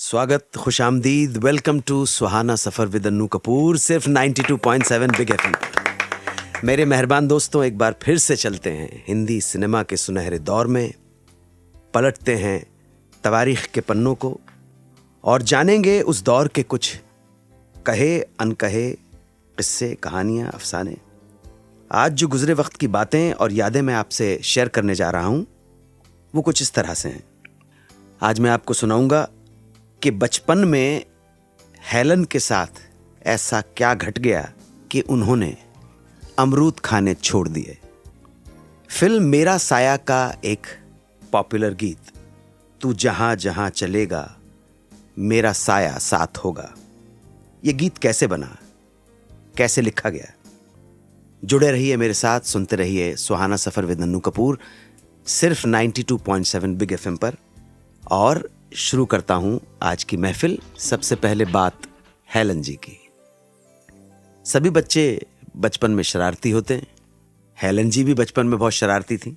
स्वागत, खुशामदीद, welcome to Suhana Safar with Annu Kapoor, सिर्फ 92.7 बिग एफएम पर। मेरे मेहरबान दोस्तों, एक बार फिर से चलते हैं हिंदी सिनेमा के सुनहरे दौर में, पलटते हैं तवारीख के पन्नों को और जानेंगे उस दौर के कुछ कहे अनकहे किस्से, कहानियाँ, अफसाने। आज जो गुजरे वक्त की बातें और यादें मैं आपसे शेयर करने जा रहा हूँ वो कुछ इस तरह से हैं। आज मैं आपको सुनाऊंगा कि बचपन में हेलन के साथ ऐसा क्या घट गया कि उन्होंने अमरूद खाने छोड़ दिए। फिल्म मेरा साया का एक पॉपुलर गीत, तू जहां जहां चलेगा मेरा साया साथ होगा, ये गीत कैसे बना, कैसे लिखा गया? जुड़े रहिए मेरे साथ, सुनते रहिए सुहाना सफर विद अन्नू कपूर, सिर्फ 92.7 बिग एफएम पर। और शुरू करता हूं आज की महफिल। सबसे पहले बात हेलन जी की। सभी बच्चे बचपन में शरारती होते हैं। हेलन जी भी बचपन में बहुत शरारती थी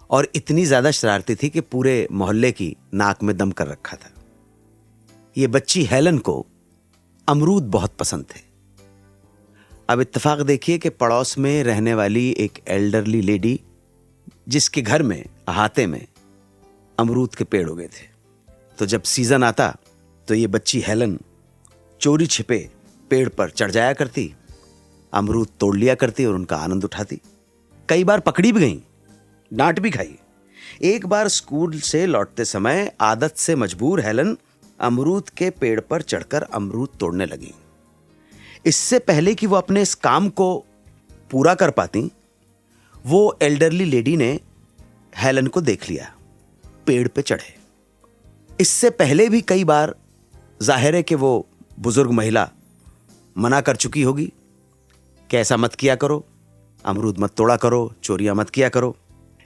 और इतनी ज्यादा शरारती थी कि पूरे मोहल्ले की नाक में दम कर रखा था। ये बच्ची हेलन को अमरूद बहुत पसंद थे। अब इत्तेफाक देखिए कि पड़ोस में रहने वाली एक एल्डरली लेडी, जिसके घर में अहाते में अमरूद के पेड़ उगे थे, तो जब सीजन आता तो ये बच्ची हेलन चोरी छिपे पेड़ पर चढ़ जाया करती, अमरूद तोड़ लिया करती और उनका आनंद उठाती। कई बार पकड़ी भी गई, डांट भी खाई। एक बार स्कूल से लौटते समय आदत से मजबूर हेलन अमरूद के पेड़ पर चढ़कर अमरूद तोड़ने लगी। इससे पहले कि वो अपने इस काम को पूरा कर पाती, वो एल्डरली लेडी ने हेलन को देख लिया पेड़ पे चढ़े। इससे पहले भी कई बार जाहिर है कि वो बुजुर्ग महिला मना कर चुकी होगी कि ऐसा मत किया करो, अमरूद मत तोड़ा करो, चोरियां मत किया करो।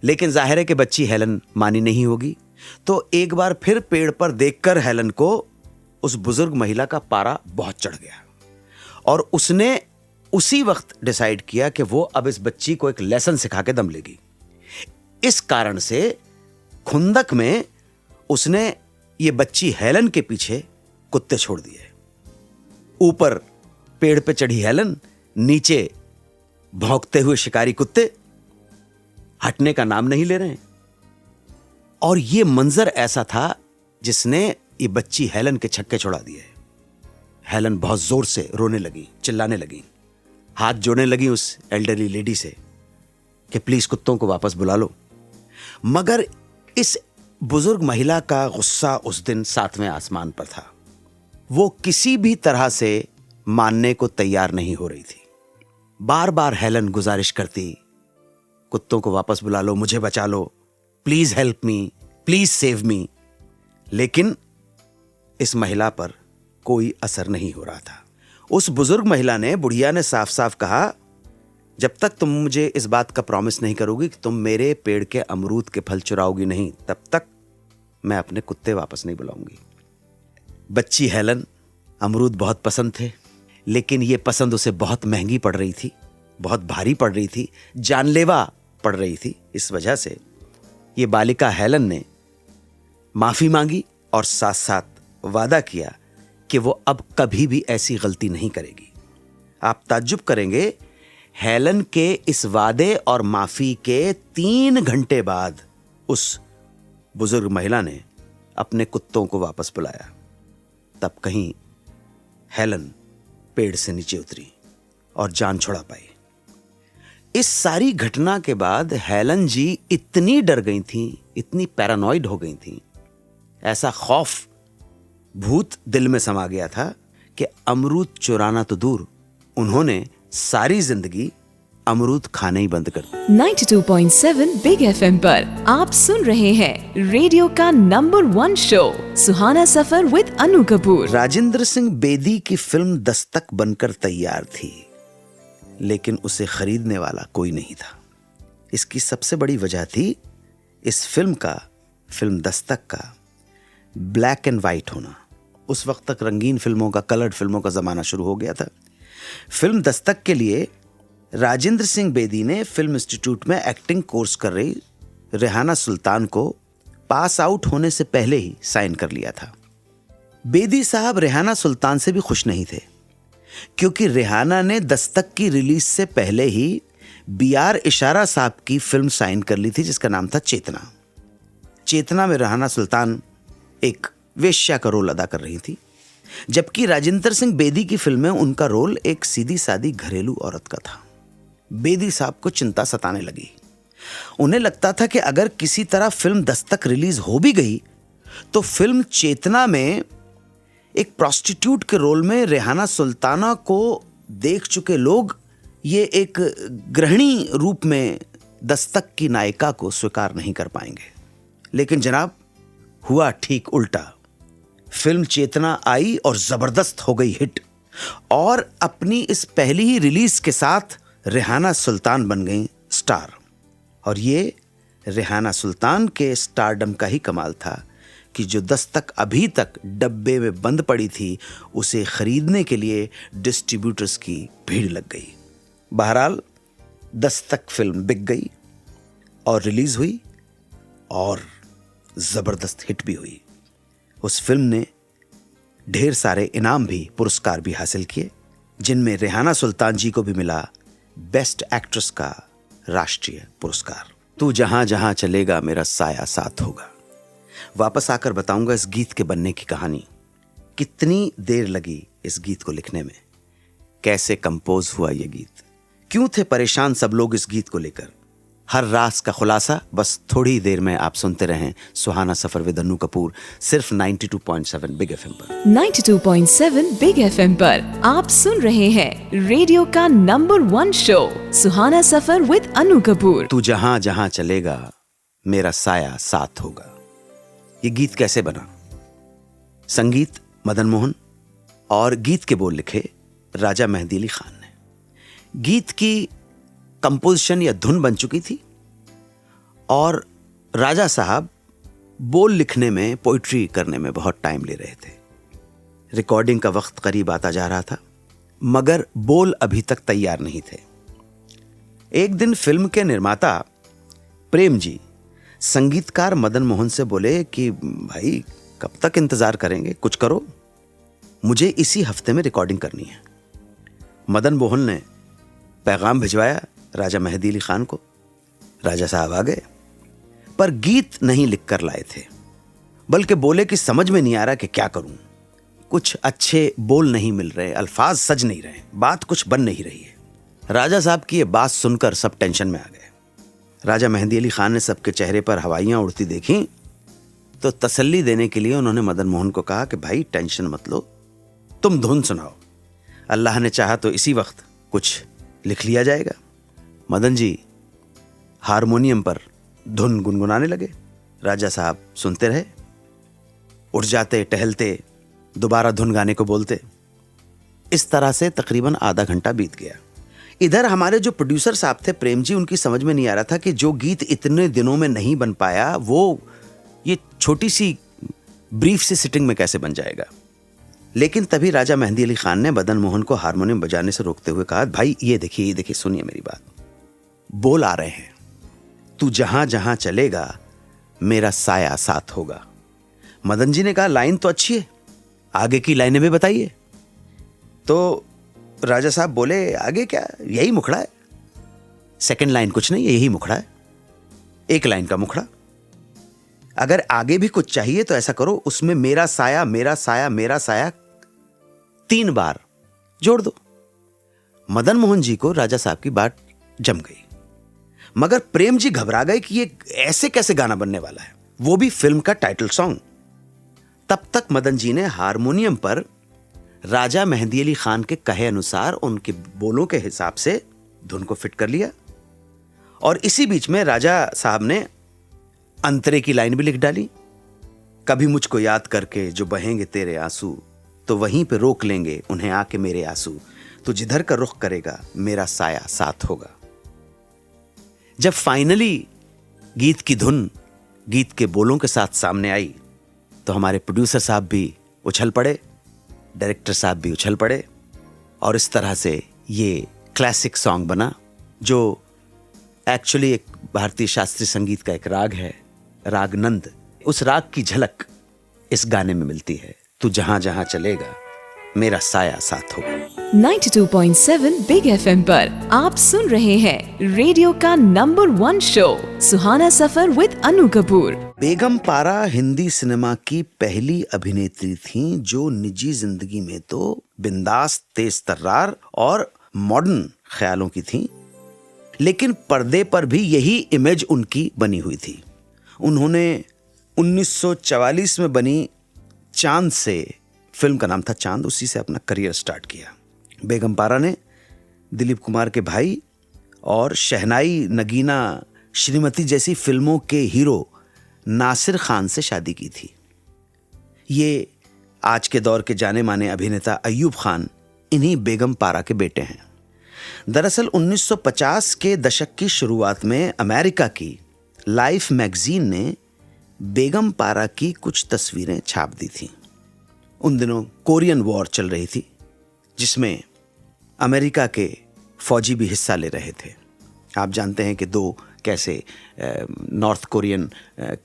लेकिन जाहिर है कि बच्ची हेलन मानी नहीं होगी, तो एक बार फिर पेड़ पर देखकर हेलन को उस बुजुर्ग महिला का पारा बहुत चढ़ गया और उसने उसी वक्त डिसाइड किया कि वो अब इस बच्ची को एक लेसन सिखा के दम लेगी। इस कारण से खुंदक में उसने ये बच्ची हेलन के पीछे कुत्ते छोड़ दिए। ऊपर पेड़ पे चढ़ी हेलन, नीचे भौंकते हुए शिकारी कुत्ते हटने का नाम नहीं ले रहे हैं। और ये मंजर ऐसा था जिसने ये बच्ची हेलन के छक्के छुड़ा दिए। हेलन बहुत जोर से रोने लगी, चिल्लाने लगी, हाथ जोड़ने लगी उस एल्डरली लेडी से कि प्लीज कुत्तों को वापस बुला लो। मगर इस बुजुर्ग महिला का गुस्सा उस दिन सातवें आसमान पर था। वो किसी भी तरह से मानने को तैयार नहीं हो रही थी। बार बार हेलन गुजारिश करती, कुत्तों को वापस बुला लो, मुझे बचा लो, please help me, please save me. लेकिन इस महिला पर कोई असर नहीं हो रहा था। उस बुजुर्ग महिला ने, बुढ़िया ने साफ साफ कहा, जब तक तुम मुझे इस बात का प्रॉमिस नहीं करोगी कि तुम मेरे पेड़ के अमरूद के फल चुराओगी नहीं, तब तक मैं अपने कुत्ते वापस नहीं बुलाऊंगी। बच्ची हेलन, अमरूद बहुत पसंद थे, लेकिन यह पसंद उसे बहुत महंगी पड़ रही थी, बहुत भारी पड़ रही थी, जानलेवा पड़ रही थी। इस वजह से ये बालिका हेलन ने माफी मांगी और साथ साथ वादा किया कि वो अब कभी भी ऐसी गलती नहीं करेगी। आप ताज्जुब करेंगे, हेलन के इस वादे और माफी के 3 घंटे बाद उस बुजुर्ग महिला ने अपने कुत्तों को वापस बुलाया। तब कहीं हेलन पेड़ से नीचे उतरी और जान छुड़ा पाई। इस सारी घटना के बाद हेलन जी इतनी डर गई थी, इतनी पैरानॉइड हो गई थी, ऐसा खौफ, भूत दिल में समा गया था कि अमरूद चुराना तो दूर, उन्होंने सारी जिंदगी अमरूद खाने ही बंद कर दिया। 92.7 बिग एफएम पर आप सुन रहे हैं रेडियो का number 1 show Suhana Safar with Annu Kapoor. Rajendra Singh Bedi की फिल्म दस्तक बनकर तैयार थी, लेकिन उसे खरीदने वाला कोई नहीं था। इसकी सबसे बड़ी वजह थी इस फिल्म दस्तक का ब्लैक एंड व्हाइट होना। उस वक्त तक रंगीन फिल्मों का, कलर्ड फिल्मों का जमाना शुरू हो गया था। फिल्म दस्तक के लिए राजेंद्र सिंह बेदी ने फिल्म इंस्टीट्यूट में एक्टिंग कोर्स कर रही रेहाना सुल्तान को पास आउट होने से पहले ही साइन कर लिया था। बेदी साहब रेहाना सुल्तान से भी खुश नहीं थे, क्योंकि रेहाना ने दस्तक की रिलीज से पहले ही BR इशारा साहब की फिल्म साइन कर ली थी, जिसका नाम था चेतना। चेतना में रेहाना सुल्तान एक वेश्या का रोल अदा कर रही थी, जबकि राजेंद्र सिंह बेदी की फिल्म में उनका रोल एक सीधी सादी घरेलू औरत का था। बेदी साहब को चिंता सताने लगी। उन्हें लगता था कि अगर किसी तरह फिल्म दस्तक रिलीज हो भी गई तो फिल्म चेतना में एक प्रोस्टिट्यूट के रोल में रेहाना सुल्ताना को देख चुके लोग ये एक गृहिणी रूप में दस्तक की नायिका को स्वीकार नहीं कर पाएंगे। लेकिन जनाब, हुआ ठीक उल्टा। फिल्म चेतना आई और जबरदस्त हो गई हिट, और अपनी इस पहली ही रिलीज के साथ रेहाना सुल्तान बन गई स्टार। और ये रेहाना सुल्तान के स्टारडम का ही कमाल था कि जो दस्तक अभी तक डब्बे में बंद पड़ी थी, उसे खरीदने के लिए डिस्ट्रीब्यूटर्स की भीड़ लग गई। बहरहाल दस्तक फिल्म बिक गई और रिलीज हुई और जबरदस्त हिट भी हुई। उस फिल्म ने ढेर सारे इनाम भी, पुरस्कार भी हासिल किए, जिनमें रेहाना सुल्तान जी को भी मिला बेस्ट एक्ट्रेस का राष्ट्रीय पुरस्कार। तू जहां जहां चलेगा मेरा साया साथ होगा। वापस आकर बताऊंगा इस गीत के बनने की कहानी। कितनी देर लगी इस गीत को लिखने में, कैसे कंपोज हुआ ये गीत, क्यों थे परेशान सब लोग इस गीत को लेकर। हर राज का खुलासा बस थोड़ी देर में आप सुनते रहें सुहाना सफर विद अन्नू कपूर, सिर्फ 92.7 बिग एफएम पर। 92.7 बिग एफएम पर आप सुन रहे हैं रेडियो का number 1 show Suhana Safar with Annu Kapoor. तू जहां जहां चलेगा मेरा साया साथ होगा। ये गीत कैसे बना? संगीत मदन मोहन और गीत के बोल लिखे राजा मेहदी अली खान ने। गीत की कंपोजिशन या धुन बन चुकी थी और राजा साहब बोल लिखने में, पोइट्री करने में बहुत टाइम ले रहे थे। रिकॉर्डिंग का वक्त करीब आता जा रहा था, मगर बोल अभी तक तैयार नहीं थे। एक दिन फिल्म के निर्माता प्रेम जी संगीतकार मदन मोहन से बोले कि भाई कब तक इंतजार करेंगे, कुछ करो, मुझे इसी हफ्ते में रिकॉर्डिंग करनी है। मदन मोहन ने पैगाम भिजवाया राजा मेहदी अली खान को। राजा साहब आ गए, पर गीत नहीं लिख कर लाए थे, बल्कि बोले कि समझ में नहीं आ रहा कि क्या करूं, कुछ अच्छे बोल नहीं मिल रहे, अल्फाज सज नहीं रहे, बात कुछ बन नहीं रही है। राजा साहब की ये बात सुनकर सब टेंशन में आ गए। राजा मेहदी अली खान ने सबके चेहरे पर हवाइयां उड़ती देखी तो तसल्ली देने के लिए उन्होंने मदन मोहन को कहा कि भाई टेंशन मत लो, तुम धुन सुनाओ, अल्लाह ने चाहा तो इसी वक्त कुछ लिख लिया जाएगा। मदन जी हारमोनियम पर धुन गुनगुनाने लगे। राजा साहब सुनते रहे, उठ जाते, टहलते, दोबारा धुन गाने को बोलते। इस तरह से तकरीबन आधा घंटा बीत गया। इधर हमारे जो प्रोड्यूसर साहब थे प्रेम जी, उनकी समझ में नहीं आ रहा था कि जो गीत इतने दिनों में नहीं बन पाया वो ये छोटी सी ब्रीफ सी सिटिंग में कैसे बन जाएगा। लेकिन तभी राजा मेहदी अली खान ने मदन मोहन को हारमोनियम बजाने से रोकते हुए कहा, भाई ये देखिए, सुनिए मेरी बात, बोल आ रहे हैं, तू जहां जहां चलेगा मेरा साया साथ होगा। मदन जी ने कहा लाइन तो अच्छी है, आगे की लाइनें भी बताइए। तो राजा साहब बोले आगे क्या, यही मुखड़ा है, सेकंड लाइन कुछ नहीं है, यही मुखड़ा है, एक लाइन का मुखड़ा। अगर आगे भी कुछ चाहिए तो ऐसा करो, उसमें मेरा साया मेरा साया मेरा साया 3 बार जोड़ दो। मदन मोहन जी को राजा साहब की बात जम गई, मगर प्रेम जी घबरा गए कि ये ऐसे कैसे गाना बनने वाला है, वो भी फिल्म का टाइटल सॉन्ग। तब तक मदन जी ने हारमोनियम पर राजा मेहदी अली खान के कहे अनुसार उनके बोलों के हिसाब से धुन को फिट कर लिया। और इसी बीच में राजा साहब ने अंतरे की लाइन भी लिख डाली, कभी मुझको याद करके जो बहेंगे तेरे आंसू, तो वहीं पे रोक लेंगे उन्हें आके मेरे आंसू, तो जिधर का रुख करेगा मेरा साया साथ होगा। जब फाइनली गीत की धुन गीत के बोलों के साथ सामने आई तो हमारे प्रोड्यूसर साहब भी उछल पड़े, डायरेक्टर साहब भी उछल पड़े, और इस तरह से ये क्लासिक सॉन्ग बना, जो एक्चुअली एक भारतीय शास्त्रीय संगीत का एक राग है, राग नंद। उस राग की झलक इस गाने में मिलती है। तू जहां जहां चलेगा मेरा साया साथ होगा। 92.7 बिग एफएम पर आप सुन रहे हैं रेडियो का number 1 show Suhana Safar with Annu Kapoor. Begum Para Hindi cinema की पहली अभिनेत्री थीं जो निजी जिंदगी में तो बिंदास, तेज तर्रार और मॉडर्न ख्यालों की थीं, लेकिन पर्दे पर भी यही इमेज उनकी बनी हुई थी। उन्होंने 1944 में बनी चांद से, फिल्म का नाम था चांद, उसी से अपना करियर स्टार्ट किया। बेगम पारा ने दिलीप कुमार के भाई और शहनाई, नगीना, श्रीमती जैसी फिल्मों के हीरो नासिर खान से शादी की थी। ये आज के दौर के जाने माने अभिनेता अय्यूब खान इन्हीं बेगम पारा के बेटे हैं। दरअसल 1950 के दशक की शुरुआत में अमेरिका की लाइफ मैगजीन ने बेगम पारा की कुछ तस्वीरें छाप दी थीं। उन दिनों कोरियन वॉर चल रही थी, जिसमें अमेरिका के फौजी भी हिस्सा ले रहे थे। आप जानते हैं कि दो कैसे नॉर्थ कोरियन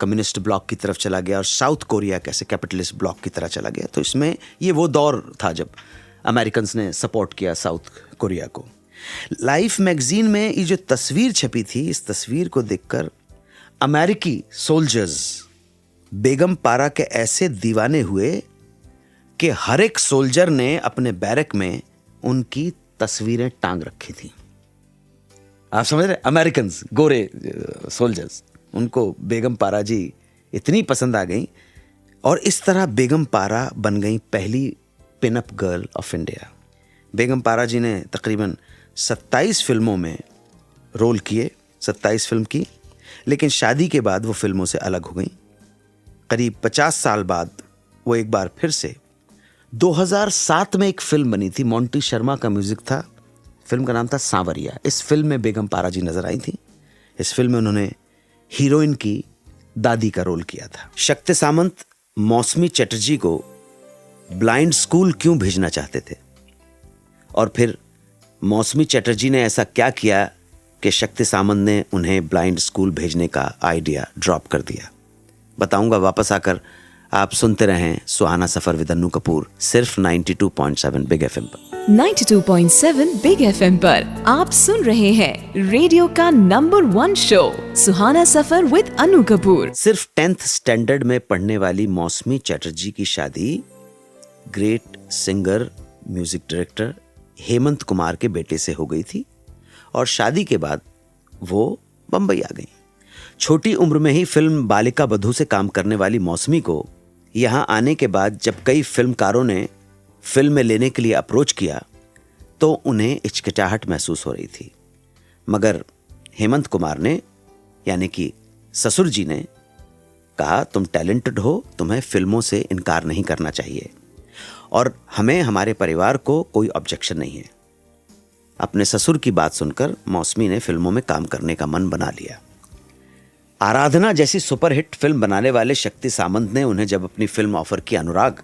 कम्युनिस्ट ब्लॉक की तरफ चला गया और साउथ कोरिया कैसे कैपिटलिस्ट ब्लॉक की तरह चला गया। तो इसमें ये वो दौर था जब अमेरिकन्स ने सपोर्ट किया साउथ कोरिया को। लाइफ मैगजीन में ये जो तस्वीर छपी थी, इस तस्वीर को देखकर अमेरिकी सोल्जर्स बेगम पारा के ऐसे दीवाने हुए कि हर एक सोल्जर ने अपने बैरक में उनकी तस्वीरें टांग रखी थी। आप समझ रहे, अमेरिकन्स, गोरे सोल्जर्स, उनको बेगम पारा जी इतनी पसंद आ गई और इस तरह बेगम पारा बन गई पहली पिनअप गर्ल ऑफ इंडिया। बेगम पारा जी ने तकरीबन 27 फिल्मों में रोल किए, 27 फिल्म की, लेकिन शादी के बाद वो फिल्मों से अलग हो गई। करीब 50 साल बाद वो एक बार फिर से 2007 में एक फिल्म बनी थी, मोंटी शर्मा का म्यूजिक था, फिल्म का नाम था सांवरिया। इस फिल्म में बेगम पारा जी नजर आई थी। इस फिल्म में उन्होंने हीरोइन की दादी का रोल किया था। शक्ति सामंत मौसमी चटर्जी को ब्लाइंड स्कूल क्यों भेजना चाहते थे और फिर मौसमी चटर्जी ने ऐसा क्या किया कि शक्ति सामंत ने उन्हें ब्लाइंड स्कूल भेजने का आइडिया ड्रॉप कर दिया, बताऊंगा वापस आकर। आप सुनते रहें सुहाना सफर विद अन्नू कपूर, सिर्फ 92.7 बिग एफएम पर। 92.7 बिग एफएम पर आप सुन रहे हैं रेडियो का number 1 show Suhana Safar with Annu Kapoor. सिर्फ 10th स्टैंडर्ड में पढ़ने वाली मौसमी चटर्जी की शादी great singer, music director Hemant Kumar के बेटे से हो गई थी और शादी के बाद वो बंबई आ गई। छोटी उम्र में ही फिल्म बालिका बधू से काम करने वाली मौसमी को यहां आने के बाद जब कई फिल्मकारों ने फिल्म में लेने के लिए अप्रोच किया तो उन्हें हिचकिचाहट महसूस हो रही थी, मगर हेमंत कुमार ने, यानी कि ससुर जी ने कहा, तुम टैलेंटेड हो, तुम्हें फिल्मों से इनकार नहीं करना चाहिए और हमें, हमारे परिवार को कोई ऑब्जेक्शन नहीं है। अपने ससुर की बात सुनकर मौसमी ने फिल्मों में काम करने का मन बना लिया। आराधना जैसी सुपरहिट फिल्म बनाने वाले शक्ति सामंत ने उन्हें जब अपनी फिल्म ऑफर की अनुराग,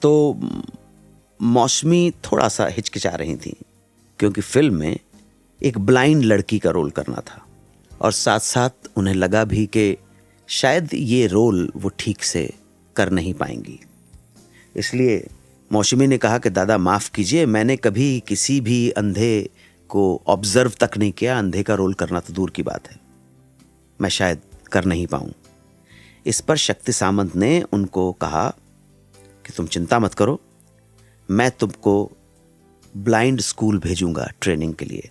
तो मौसमी थोड़ा सा हिचकिचा रही थी क्योंकि फिल्म में एक ब्लाइंड लड़की का रोल करना था और साथ साथ उन्हें लगा भी कि शायद ये रोल वो ठीक से कर नहीं पाएंगी। इसलिए मौसमी ने कहा कि दादा माफ़ कीजिए, मैंने कभी किसी भी अंधे को ऑब्जर्व तक नहीं किया, अंधे का रोल करना तो दूर की बात है, मैं शायद कर नहीं पाऊं। इस पर शक्ति सामंत ने उनको कहा कि तुम चिंता मत करो, मैं तुमको ब्लाइंड स्कूल भेजूंगा ट्रेनिंग के लिए।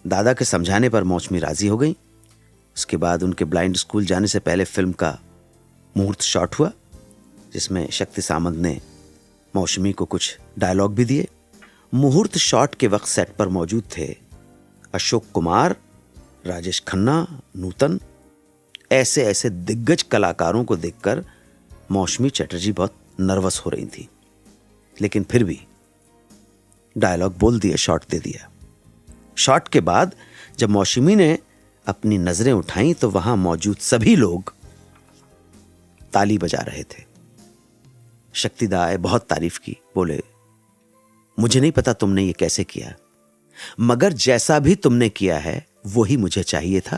दादा के समझाने पर मौसमी राजी हो गई। उसके बाद उनके ब्लाइंड स्कूल जाने से पहले फिल्म का मुहूर्त शॉट हुआ, जिसमें शक्ति सामंत ने मौसमी को कुछ डायलॉग भी दिए। मुहूर्त शॉट के वक्त सेट पर मौजूद थे अशोक कुमार, राजेश खन्ना, नूतन। ऐसे ऐसे दिग्गज कलाकारों को देखकर मौसमी चटर्जी बहुत नर्वस हो रही थी, लेकिन फिर भी डायलॉग बोल दिया, शॉट दे दिया। शॉट के बाद जब मौसमी ने अपनी नजरें उठाई तो वहां मौजूद सभी लोग ताली बजा रहे थे। शक्तिदा आए, बहुत तारीफ की, बोले मुझे नहीं पता तुमने ये कैसे किया, मगर जैसा भी तुमने किया है वही मुझे चाहिए था।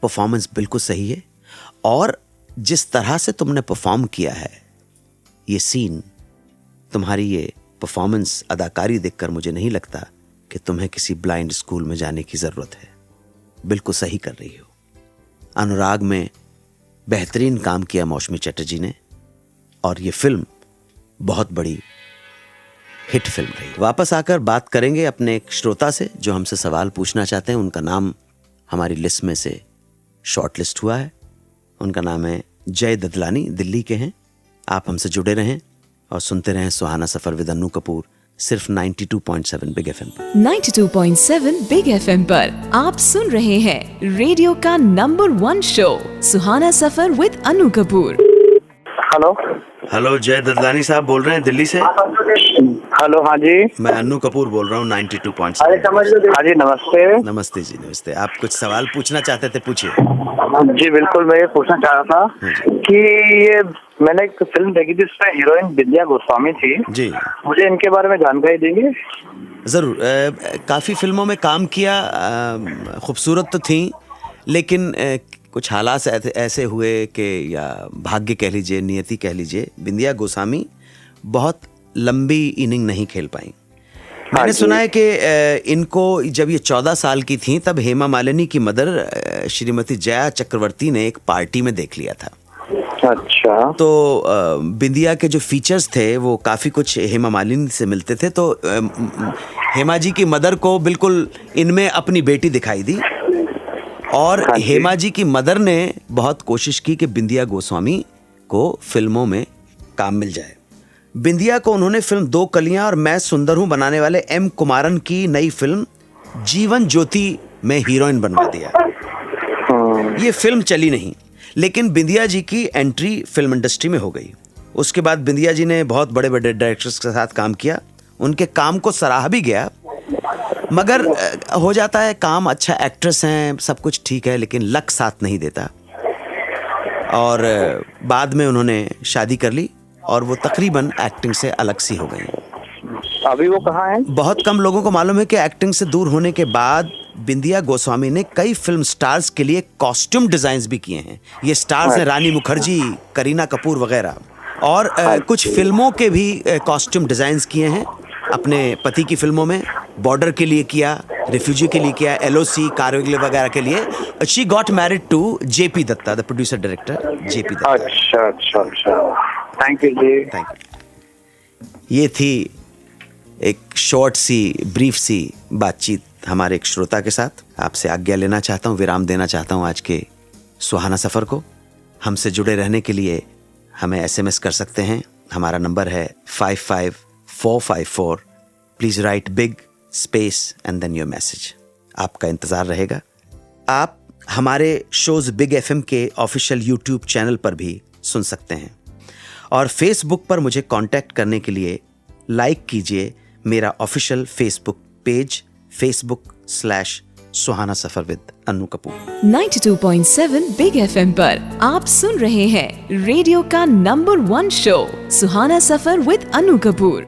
परफॉर्मेंस बिल्कुल सही है और जिस तरह से तुमने परफॉर्म किया है ये सीन, तुम्हारी ये परफॉर्मेंस, अदाकारी देखकर मुझे नहीं लगता कि तुम्हें किसी ब्लाइंड स्कूल में जाने की जरूरत है। बिल्कुल सही कर रही हो। अनुराग में बेहतरीन काम किया मौसमी चटर्जी ने, और ये फिल्म बहुत बड़ी हिट फिल्म रही। वापस आकर बात करेंगे अपने एक श्रोता से जो हमसे सवाल पूछना चाहते हैं। उनका नाम हमारी लिस्ट में से शॉर्ट लिस्ट हुआ है। उनका नाम है जय ददलानी, दिल्ली के हैं। आप हमसे जुड़े रहें और सुनते रहें सुहाना सफर विद अन्नू कपूर, सिर्फ 92.7 बिग एफएम पर। 92.7 बिग एफएम पर आप सुन रहे हैं रेडियो का number 1 show Suhana Safar with Annu Kapoor. Hello hello, जय ददलानी साहब बोल रहे हैं दिल्ली से। हेलो, हाँ जी। मैं अन्नू कपूर बोल रहा हूँ 92.7। हाँ जी, नमस्ते। नमस्ते जी, नमस्ते। आप कुछ सवाल पूछना चाहते थे, पूछिए। जी बिल्कुल, मैं ये पूछना चाह रहा था कि ये मैंने एक फिल्म देखी थी, उसमें हीरोइन विद्या गोस्वामी थी जी। मुझे इनके बारे में जानकारी देंगे? जरूर। काफी फिल्मों में काम किया, खूबसूरत तो थी, लेकिन कुछ हालात ऐसे हुए कि, या भाग्य कह लीजिए, नियति कह लीजिए, विद्या गोस्वामी बहुत लंबी इनिंग नहीं खेल पाई। मैंने सुना है कि इनको जब ये 14 साल की थी तब हेमा मालिनी की मदर श्रीमती जया चक्रवर्ती ने एक पार्टी में देख लिया था। अच्छा। तो बिंदिया के जो फीचर्स थे वो काफ़ी कुछ हेमा मालिनी से मिलते थे, तो हेमा जी की मदर को बिल्कुल इनमें अपनी बेटी दिखाई दी, और हेमा जी की मदर ने बहुत कोशिश की कि बिंदिया गोस्वामी को फिल्मों में काम मिल जाए। बिंदिया को उन्होंने फिल्म दो कलियां और मैं सुंदर हूं बनाने वाले एम कुमारन की नई फिल्म जीवन ज्योति में हीरोइन बनवा दिया। ये फिल्म चली नहीं, लेकिन बिंदिया जी की एंट्री फिल्म इंडस्ट्री में हो गई। उसके बाद बिंदिया जी ने बहुत बड़े बड़े डायरेक्टर्स के साथ काम किया, उनके काम को सराहा भी गया, मगर हो जाता है काम, अच्छा एक्ट्रेस हैं, सब कुछ ठीक है, लेकिन लक साथ नहीं देता। और बाद में उन्होंने शादी कर ली और वो तकरीबन एक्टिंग से अलग सी हो गई। अभी वो कहाँ हैं? बहुत कम लोगों को मालूम है कि एक्टिंग से दूर होने के बाद बिंदिया गोस्वामी ने कई फिल्म स्टार्स के लिए कॉस्ट्यूम डिजाइन्स भी किए हैं। ये स्टार्स हैं रानी मुखर्जी, करीना कपूर वगैरह, और कुछ फिल्मों के भी कॉस्ट्यूम डिजाइन्स किए हैं अपने पति की फिल्मों में। बॉर्डर के लिए किया, रिफ्यूजी के लिए किया, LOC, कारगिल वगैरह के लिए। She got married to JP Dutta, the producer director JP Dutta. अच्छा अच्छा अच्छा, thank you ji. Thank you. ये थी एक शॉर्ट सी, ब्रीफ सी बातचीत हमारे एक श्रोता के साथ। आपसे आज्ञा लेना चाहता हूँ, विराम देना चाहता हूँ आज के सुहाना सफ़र को। हमसे जुड़े रहने के लिए हमें SMS कर सकते हैं। हमारा नंबर है 55454। Please write big space and then your message. आपका इंतज़ार रहेगा। आप हमारे शोज़ बिग FM के ऑफिशियल YouTube चैनल पर भी सुन सकते हैं, और फेसबुक पर मुझे कांटेक्ट करने के लिए लाइक कीजिए मेरा ऑफिशियल फेसबुक पेज, facebook/सुहाना Safar with Annu Kapoor. 92.7 big FM पर आप सुन रहे हैं रेडियो का number 1 show Suhana Safar with Annu Kapoor.